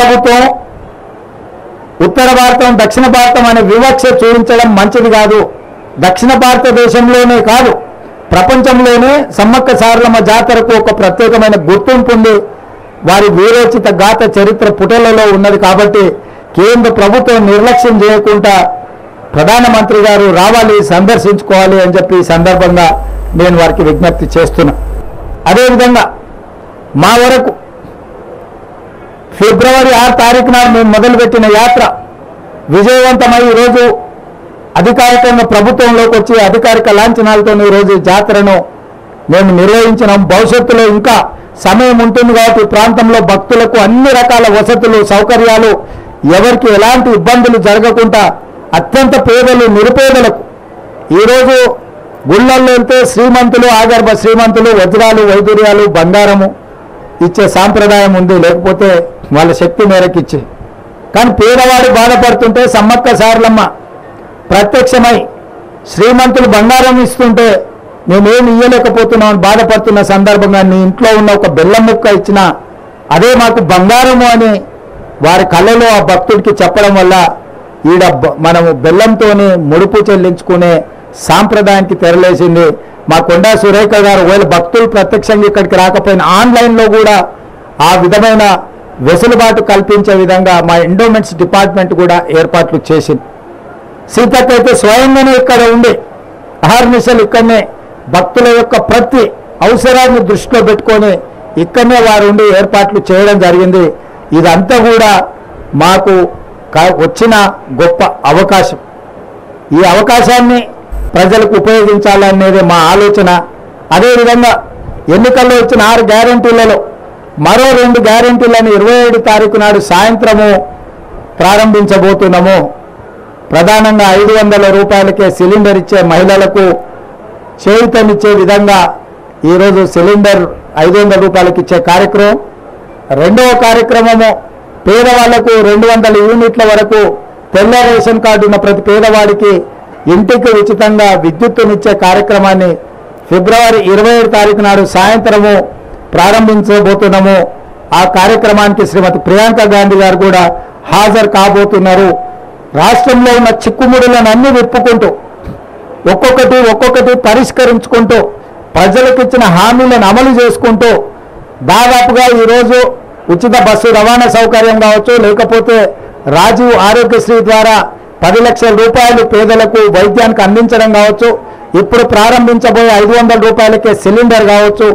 ప్రభుత్వం ఉత్తర భారతం దక్షిణ భారతం అనే వివక్ష చూపించడం మంచిది కాదు. దక్షిణ భారతదేశంలోనే కాదు ప్రపంచంలోనే సమ్మక్క సారలమ్మ జాతరకు ఒక ప్రత్యేకమైన గుర్తింపు ఉంది. వారి వీరోచిత గాథ చరిత్ర పుటలలో ఉన్నది. కాబట్టి కేంద్ర ప్రభుత్వం నిర్లక్ష్యం చేయకుండా ప్రధానమంత్రి గారు రావాలి, సందర్శించుకోవాలి అని చెప్పి ఈ సందర్భంగా నేను వారికి విజ్ఞప్తి చేస్తున్నా. అదేవిధంగా మా వరకు ఫిబ్రవరి 6 తారీఖున మేము మొదలుపెట్టిన యాత్ర విజయవంతమై ఈరోజు అధికారికంగా ప్రభుత్వంలోకి వచ్చి అధికారిక లాంఛనాలతో ఈరోజు ఈ జాతరను మేము నిర్వహించినాం. భవిష్యత్తులో ఇంకా సమయం ఉంటుంది కాబట్టి ప్రాంతంలో భక్తులకు అన్ని రకాల వసతులు సౌకర్యాలు ఎవరికి ఎలాంటి ఇబ్బందులు జరగకుండా అత్యంత పేదలు నిరుపేదలకు ఈరోజు గుళ్ళల్లో వెళ్తే శ్రీమంతులు ఆగర్భ శ్రీమంతులు వజ్రాలు వైదూర్యాలు బంగారము ఇచ్చే సాంప్రదాయం ఉంది, లేకపోతే వాళ్ళ శక్తి మేరకు ఇచ్చే. కానీ పేదవాడు బాధపడుతుంటే సమ్మక్క సారలమ్మ ప్రత్యక్షమై శ్రీమంతులు బంగారం ఇస్తుంటే మేమేమి ఇయ్యలేకపోతున్నామని బాధపడుతున్న సందర్భంగా నీ ఇంట్లో ఉన్న ఒక బెల్లం ముక్క ఇచ్చినా అదే మాకు బంగారము అని వారి కళ్ళలో ఆ భక్తుడికి చెప్పడం వల్ల ఈడ మనము బెల్లంతోనే ముడుపు చెల్లించుకునే సాంప్రదాయానికి తెరలేసింది. మా కొండా సురేఖ గారు ఒకవేళ భక్తులు ప్రత్యక్షంగా ఇక్కడికి రాకపోయినా ఆన్లైన్లో కూడా ఆ విధమైన వెసులుబాటు కల్పించే విధంగా మా ఎండోమెంట్స్ డిపార్ట్మెంట్ కూడా ఏర్పాట్లు చేసింది. సీతకైతే స్వయంగానే ఇక్కడ ఉండి అహర్నిశలు ఇక్కడనే భక్తుల యొక్క ప్రతి అవసరాన్ని దృష్టిలో పెట్టుకొని ఇక్కడనే వారు ఉండి ఏర్పాట్లు చేయడం జరిగింది. ఇదంతా కూడా మాకు వచ్చిన గొప్ప అవకాశం. ఈ అవకాశాన్ని ప్రజలకు ఉపయోగించాలనేది మా ఆలోచన. అదేవిధంగా ఎన్నికల్లో ఇచ్చిన 6 గ్యారెంటీలలో మరో 2 గ్యారెంటీలను 27 తారీఖు నాడు సాయంత్రము ప్రారంభించబోతున్నాము. ప్రధానంగా 500 రూపాయలకే సిలిండర్ ఇచ్చే మహిళలకు చేయూతనిచ్చే విధంగా ఈరోజు సిలిండర్ 500 రూపాయలకి ఇచ్చే కార్యక్రమం. రెండవ కార్యక్రమము పేదవాళ్లకు 200 యూనిట్ల వరకు తెల్ల రేషన్ కార్డు ఉన్న ప్రతి పేదవాడికి ఇంటికి ఉచితంగా విద్యుత్తునిచ్చే కార్యక్రమాన్ని ఫిబ్రవరి 27 తారీఖు నాడు సాయంత్రము ప్రారంభించబోతున్నాము. ఆ కార్యక్రమానికి శ్రీమతి ప్రియాంక గాంధీ గారు కూడా హాజరు కాబోతున్నారు. రాష్ట్రంలో ఉన్న చిక్కుముడులను అన్ని విప్పుకుంటూ ఒక్కొక్కటి పరిష్కరించుకుంటూ ప్రజలకు ఇచ్చిన హామీలను అమలు చేసుకుంటూ దాదాపుగా ఈరోజు ఉచిత బస్సు రవాణా సౌకర్యం కావచ్చు, లేకపోతే రాజీవ్ ఆరోగ్యశ్రీ ద్వారా 10 లక్షల రూపాయలు పేదలకు వైద్యానికి అందించడం కావచ్చు, ఇప్పుడు ప్రారంభించబోయే 500 రూపాయలకే సిలిండర్ కావచ్చు,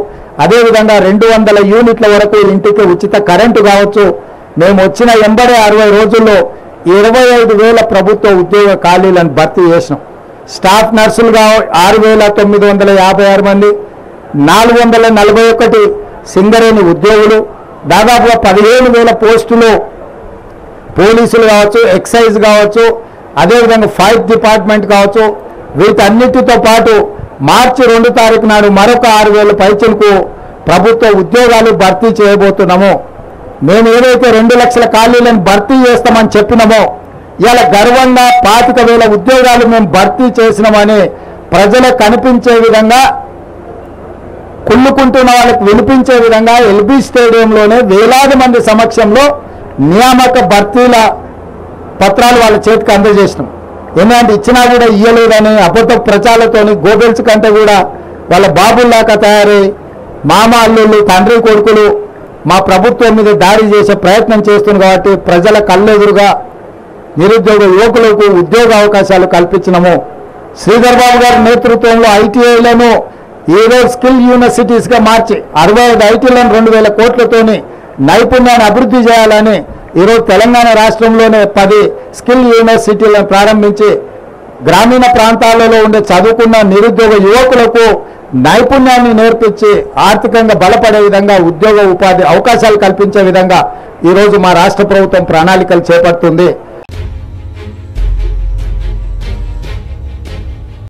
అదేవిధంగా 200 యూనిట్ల వరకు ఇంటికి ఉచిత కరెంటు కావచ్చు. మేము వచ్చిన 60 రోజుల్లో 25,000 ప్రభుత్వ ఉద్యోగ ఖాళీలను భర్తీ చేసినాం. స్టాఫ్ నర్సులుగా 6,956 మంది, 441 సింగరేణి ఉద్యోగులు, దాదాపుగా 15,000 పోస్టులు పోలీసులు కావచ్చు, ఎక్సైజ్ కావచ్చు, అదేవిధంగా ఫైర్ డిపార్ట్మెంట్ కావచ్చు. వీటన్నిటితో పాటు మార్చి 2 తారీఖు నాడు మరొక 6,000 పైచలకు ప్రభుత్వ ఉద్యోగాలు భర్తీ చేయబోతున్నాము. మేము ఏదైతే 2 లక్షల ఖాళీలను భర్తీ చేస్తామని చెప్పినామో ఇలా గర్వంగా 25,000 ఉద్యోగాలు మేము భర్తీ చేసినామని ప్రజలకు కనిపించే విధంగా, కుళ్ళుకుంటున్న వాళ్ళకి వినిపించే విధంగా ఎల్బీ స్టేడియంలోనే వేలాది మంది సమక్షంలో నియామక భర్తీల పత్రాలు వాళ్ళ చేతికి అందజేసినాం. ఎందుకంటే ఇచ్చినా కూడా ఇయ్యలేదని అబద్ధ ప్రచారాలతోని గోబెల్స్ కంటే కూడా వాళ్ళ బాబుల్లాగా తయారై మామ అల్లుళ్ళు తండ్రి కొడుకులు మా ప్రభుత్వం మీద దాడి చేసే ప్రయత్నం చేస్తుంది. కాబట్టి ప్రజల కళ్ళెదురుగా నిరుద్యోగ యువకులకు ఉద్యోగ అవకాశాలు కల్పించినాము. శ్రీధర్ బాబు గారి నేతృత్వంలో ఐటీఐలను ఈరోజు స్కిల్ యూనివర్సిటీస్గా మార్చి 65 ఐటీలను 2,000 కోట్లతోని నైపుణ్యాన్ని అభివృద్ధి చేయాలని ఈరోజు తెలంగాణ రాష్ట్రంలోనే 10 స్కిల్ యూనివర్సిటీలను ప్రారంభించి గ్రామీణ ప్రాంతాలలో ఉండే చదువుకున్న నిరుద్యోగ యువకులకు నైపుణ్యాన్ని నేర్పించి ఆర్థికంగా బలపడే విధంగా ఉద్యోగ ఉపాధి అవకాశాలు కల్పించే విధంగా ఈరోజు మా రాష్ట్ర ప్రభుత్వం ప్రణాళికలు చేపడుతుంది.